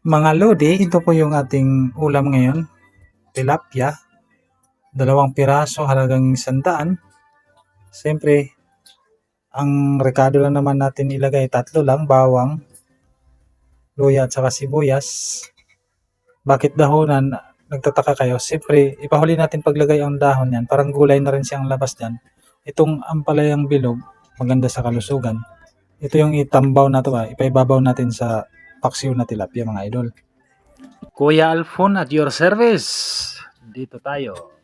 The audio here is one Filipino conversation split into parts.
Mga lodi, ito po yung ating ulam ngayon. Tilapia, 2 piraso halagang 100. Siyempre, ang rekado lang naman natin ilagay, 3 lang, bawang, luya at saka sibuyas. Bakit dahonan? Nagtataka kayo. Siyempre, ipahuli natin paglagay ang dahon yan. Parang gulay na rin siyang labas dyan. Itong ampalayang bilog, maganda sa kalusugan. Ito yung itambaw na to, ipaibabaw natin sa paksiw na tilapia, mga idol. Kuya Alfon at your service. Dito tayo.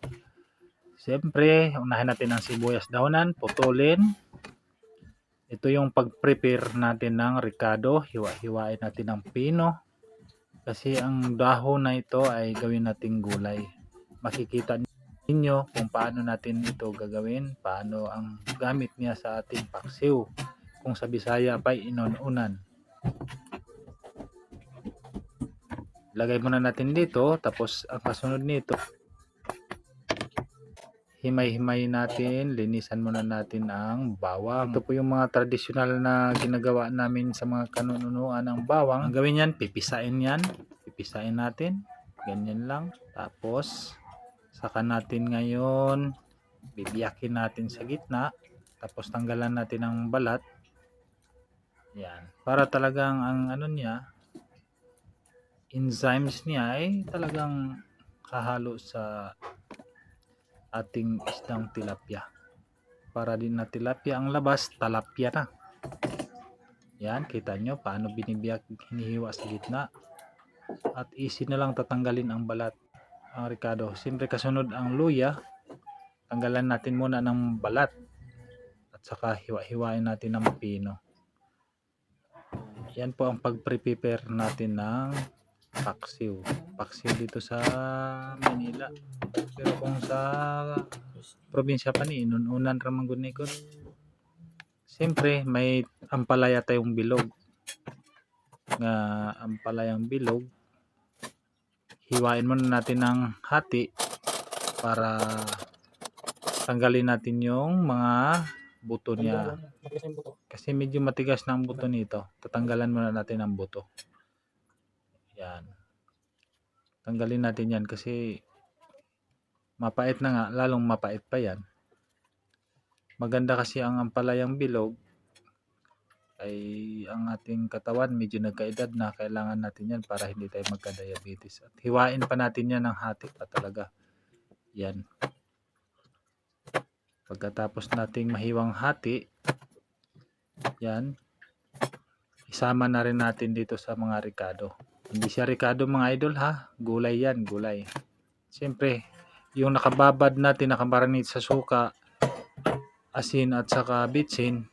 Siyempre, unahin natin ang sibuyas dahonan, putulin. Ito yung pag-prepare natin ng ricado. Hiwa-hiwain natin ng pino. Kasi ang dahon na ito ay gawin nating gulay. Makikita ninyo kung paano natin ito gagawin, paano ang gamit niya sa ating paksiw. Kung sa Bisaya pa inon-unan. Lagay muna natin dito, tapos ang kasunod nito, himay-himay natin, linisan muna natin ang bawang. Ito po yung mga tradisyonal na ginagawa namin sa mga kanunuan ng bawang. Ang gawin yan, pipisain yan. Pipisain natin. Ganyan lang. Tapos, saka natin ngayon, bibiyakin natin sa gitna. Tapos, tanggalan natin ang balat. Yan. Para talagang ang ano niya, enzymes niya ay talagang hahalo sa ating isdang tilapia. Para din na tilapia ang labas, talapia na. Yan, kita nyo paano binibiyak, hinihiwa sa gitna. At easy na lang tatanggalin ang balat. Ang ricado. Siyempre kasunod ang luya. Tanggalan natin muna ng balat. At saka hiwa-hiwain natin ng pino. Yan po ang pag-prepare natin ng paksiw. Paksiw dito sa Manila. Pero kung sa probinsya pa ni inununan ramang gunikot. Siyempre may ampalaya tayong bilog. Nga ampalayang bilog. Hiwain muna natin ng hati para tanggalin natin yung mga buto niya. Kasi medyo matigas na ang buto nito. Tatanggalan muna natin ang buto. Yan. Tanggalin natin yan kasi mapait na nga, lalong mapait pa yan. Maganda kasi ang ampalayang bilog ay ang ating katawan medyo nagkaedad na, kailangan natin yan para hindi tayo magka-diabetes. At hiwain pa natin yan ng hati pa talaga. Yan. Pagkatapos nating mahiwang hati, yan, isama na rin natin dito sa mga ricado. Hindi siya ricado mga idol ha, gulay yan, gulay. Siyempre, yung nakababad natin, nakamarinate sa suka, asin at saka bitsin,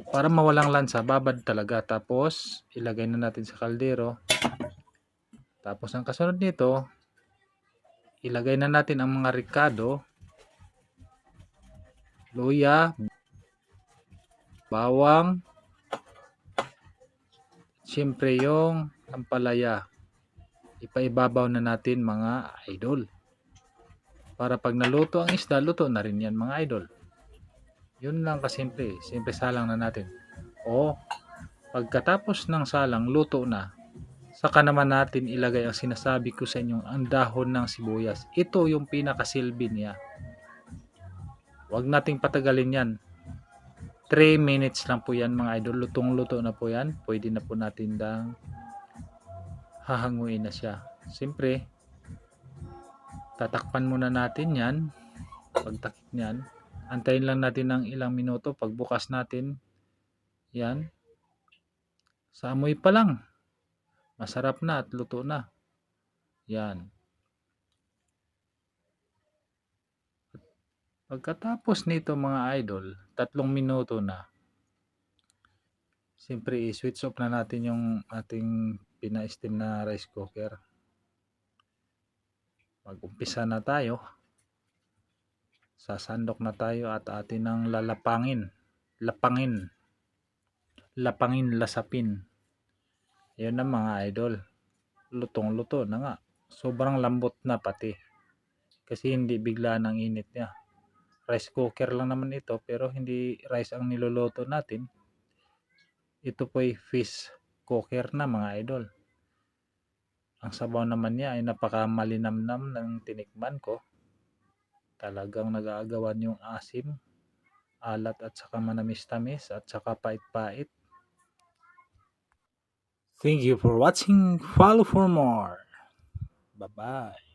para mawalang lansa, babad talaga. Tapos, ilagay na natin sa kaldero. Tapos, ang kasunod nito, ilagay na natin ang mga ricado, luya, bawang, siyempre yung ampalaya. Ipaibabaw na natin mga idol. Para pag naluto ang isda, luto na rin yan mga idol. Yun lang kasimple. Simple salang na natin. O, pagkatapos ng salang, luto na. Saka naman natin ilagay ang sinasabi ko sa inyo, ang dahon ng sibuyas. Ito yung pinakasilbi niya. Huwag nating patagalin yan. 3 minutes lang po yan mga idol. Lutong-luto na po yan. Pwede na po natin hahanguin na siya. Siyempre, tatakpan muna natin yan. Pagtakip niyan, antayin lang natin ng ilang minuto. Pagbukas natin, yan, sa amoy pa lang, masarap na at luto na. Yan. Pagkatapos nito mga idol, 3 minuto na. Siyempre, i-switch off na natin yung ating pina-steam na rice cooker. Mag-umpisa na tayo. Sasandok na tayo at atin ang lalapangin. Lapangin, lasapin. Yan na mga idol. Lutong-luto na nga. Sobrang lambot na pati. Kasi hindi bigla ng init niya. Rice cooker lang naman ito, pero hindi rice ang niluluto natin. Ito po ay fish cooker na mga idol. Ang sabaw naman niya ay napakamalinamnam ng tinikman ko. Talagang nag-aagawan yung asim, alat at saka manamis-tamis at saka pait-pait. Thank you for watching. Follow for more. Bye-bye.